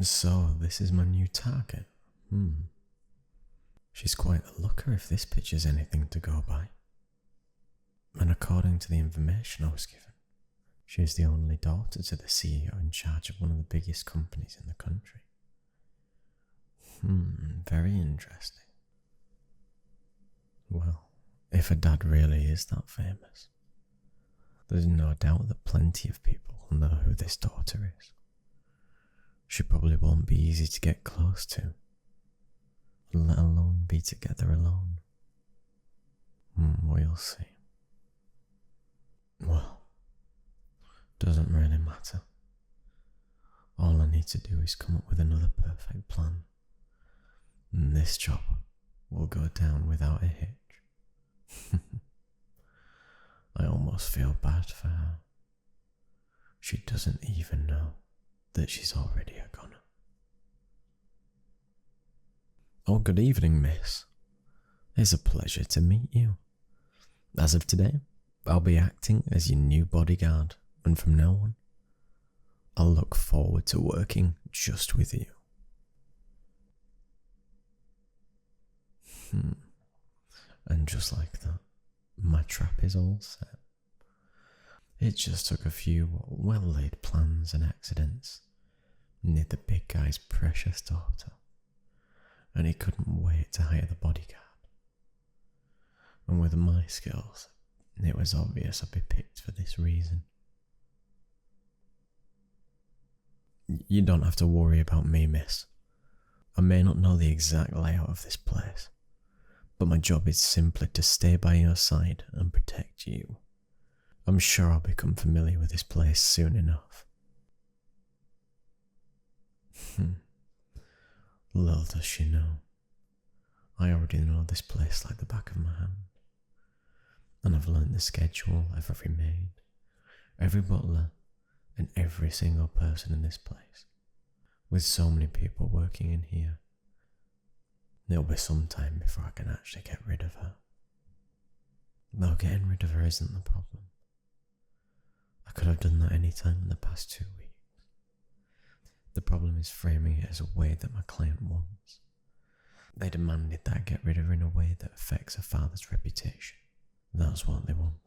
So, this is my new target. She's quite the looker if this picture's anything to go by. And according to the information I was given, she is the only daughter to the CEO in charge of one of the biggest companies in the country. Very interesting. Well, if her dad really is that famous, there's no doubt that plenty of people will know who this daughter is. She probably won't be easy to get close to, let alone be together alone. We'll see. Well, doesn't really matter. All I need to do is come up with another perfect plan, and this job will go down without a hitch. I almost feel bad for her. She doesn't even know that she's already a goner. Oh, good evening, miss. It's a pleasure to meet you. As of today, I'll be acting as your new bodyguard, and from now on, I'll look forward to working just with you. And just like that, my trap is all set. It just took a few well-laid plans and accidents near the big guy's precious daughter, and he couldn't wait to hire the bodyguard. And with my skills, it was obvious I'd be picked for this reason. You don't have to worry about me, miss. I may not know the exact layout of this place, but my job is simply to stay by your side and protect you. I'm sure I'll become familiar with this place soon enough. Little does she know, I already know this place like the back of my hand. And I've learned the schedule of every maid, every butler, and every single person in this place. With so many people working in here, it'll be some time before I can actually get rid of her. Though getting rid of her isn't the problem. I could have done that any time in the past 2 weeks. The problem is framing it as a way that my client wants. They demanded that I get rid of her in a way that affects her father's reputation. That's what they wanted.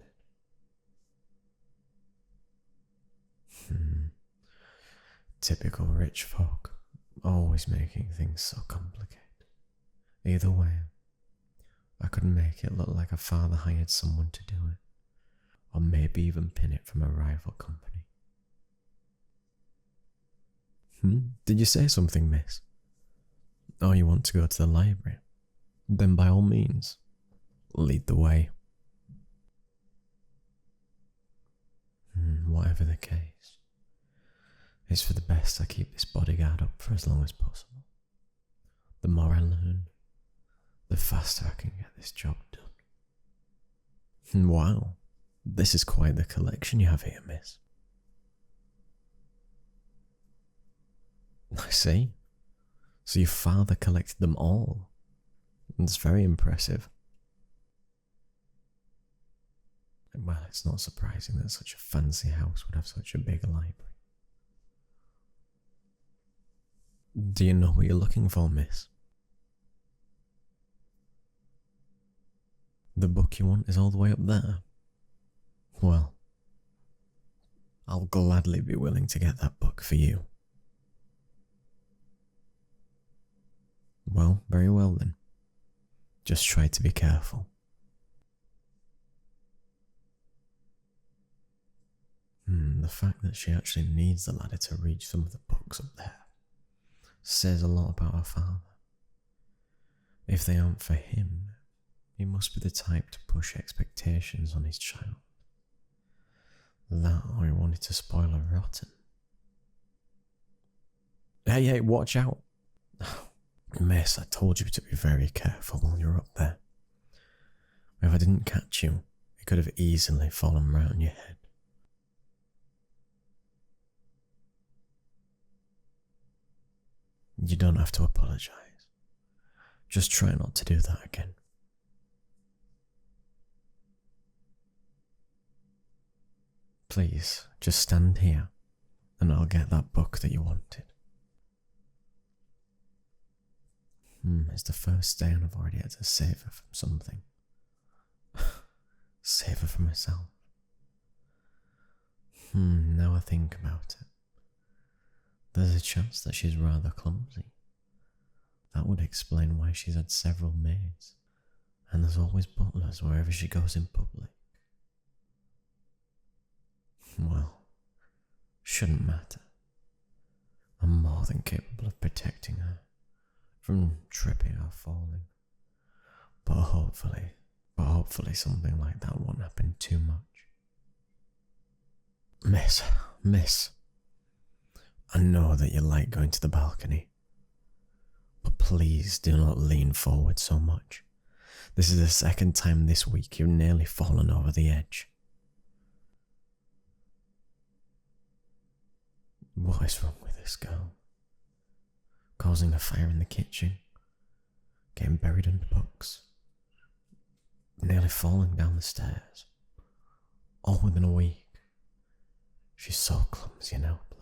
Typical rich folk, always making things so complicated. Either way, I could make it look like a father hired someone to do it, or maybe even pin it from a rival company. Did you say something, miss? Oh, you want to go to the library? Then by all means, lead the way. Whatever the case, it's for the best I keep this bodyguard up for as long as possible. The more I learn, the faster I can get this job done. Wow, this is quite the collection you have here, miss. I see. So your father collected them all. That's very impressive. Well, it's not surprising that such a fancy house would have such a big library. Do you know what you're looking for, miss? The book you want is all the way up there. Well, I'll gladly be willing to get that book for you. Well, very well then. Just try to be careful. The fact that she actually needs the ladder to reach some of the books up there says a lot about her father. If they aren't for him, he must be the type to push expectations on his child. That or he wanted to spoil her rotten. Hey, watch out! Miss, I told you to be very careful while you're up there. If I didn't catch you, it could have easily fallen right on your head. You don't have to apologize. Just try not to do that again. Please, just stand here, and I'll get that book that you wanted. It's the first day and I've already had to save her from something. Save her from herself. Now I think about it. There's a chance that she's rather clumsy. That would explain why she's had several maids, and there's always butlers wherever she goes in public. Well, shouldn't matter. I'm more than capable of protecting her from tripping or falling. But hopefully something like that won't happen too much. Miss, I know that you like going to the balcony, but please do not lean forward so much. This is the second time this week you've nearly fallen over the edge. What is wrong with this girl? Causing a fire in the kitchen, getting buried under books, nearly falling down the stairs, all within a week. She's so clumsy and helpless.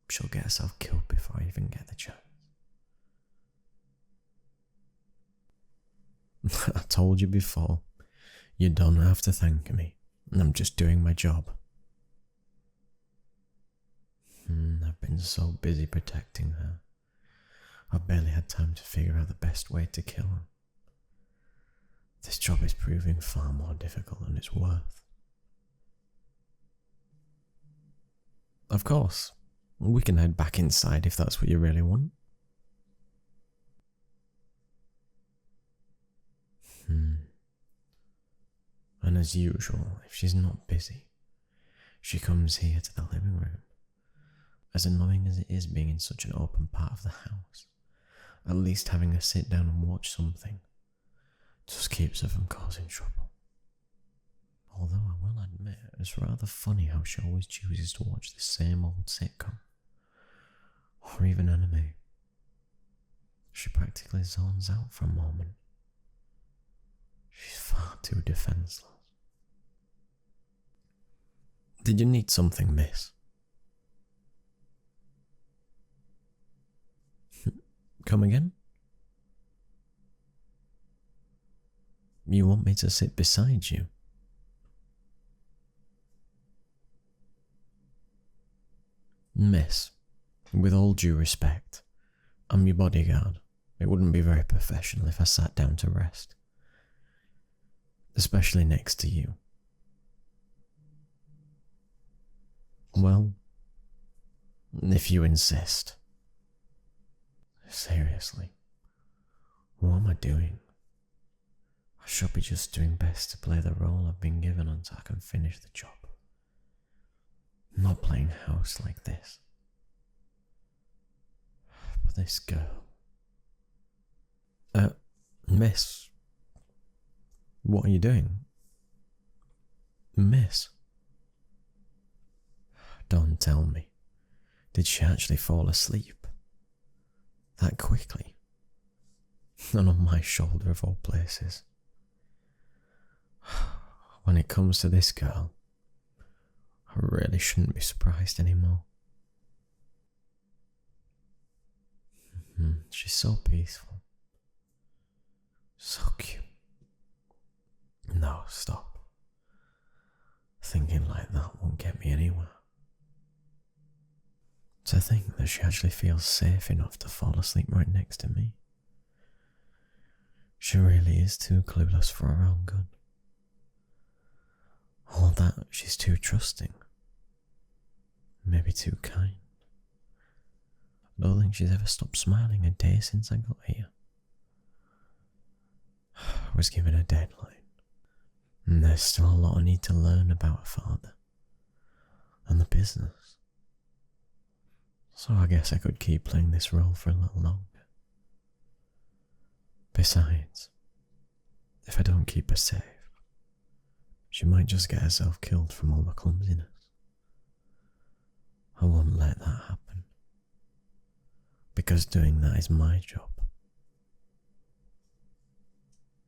She'll get herself killed before I even get the chance. I told you before, you don't have to thank me. I'm just doing my job. I've been so busy protecting her. I've barely had time to figure out the best way to kill her. This job is proving far more difficult than it's worth. Of course, we can head back inside if that's what you really want. And as usual, if she's not busy, she comes here to the living room. As annoying as it is being in such an open part of the house, at least having her sit down and watch something just keeps her from causing trouble. Although I will admit, it's rather funny how she always chooses to watch the same old sitcom, or even anime. She practically zones out for a moment. She's far too defenseless. Did you need something, miss? Come again? You want me to sit beside you? Miss, with all due respect, I'm your bodyguard. It wouldn't be very professional if I sat down to rest. Especially next to you. Well, if you insist. Seriously, what am I doing? I should be just doing best to play the role I've been given until I can finish the job. Not playing house like this. But this girl... Miss... What are you doing? Miss? Don't tell me. Did she actually fall asleep? That quickly? And on my shoulder of all places. When it comes to this girl, I really shouldn't be surprised anymore. She's so peaceful. So cute. No, stop. Thinking like that won't get me anywhere. To think that she actually feels safe enough to fall asleep right next to me. She really is too clueless for her own good. All that, she's too trusting. Maybe too kind. I don't think she's ever stopped smiling a day since I got here. I was given a deadline. And there's still a lot I need to learn about her father. And the business. So I guess I could keep playing this role for a little longer. Besides, if I don't keep her safe, she might just get herself killed from all the clumsiness. I won't let that happen. Because doing that is my job.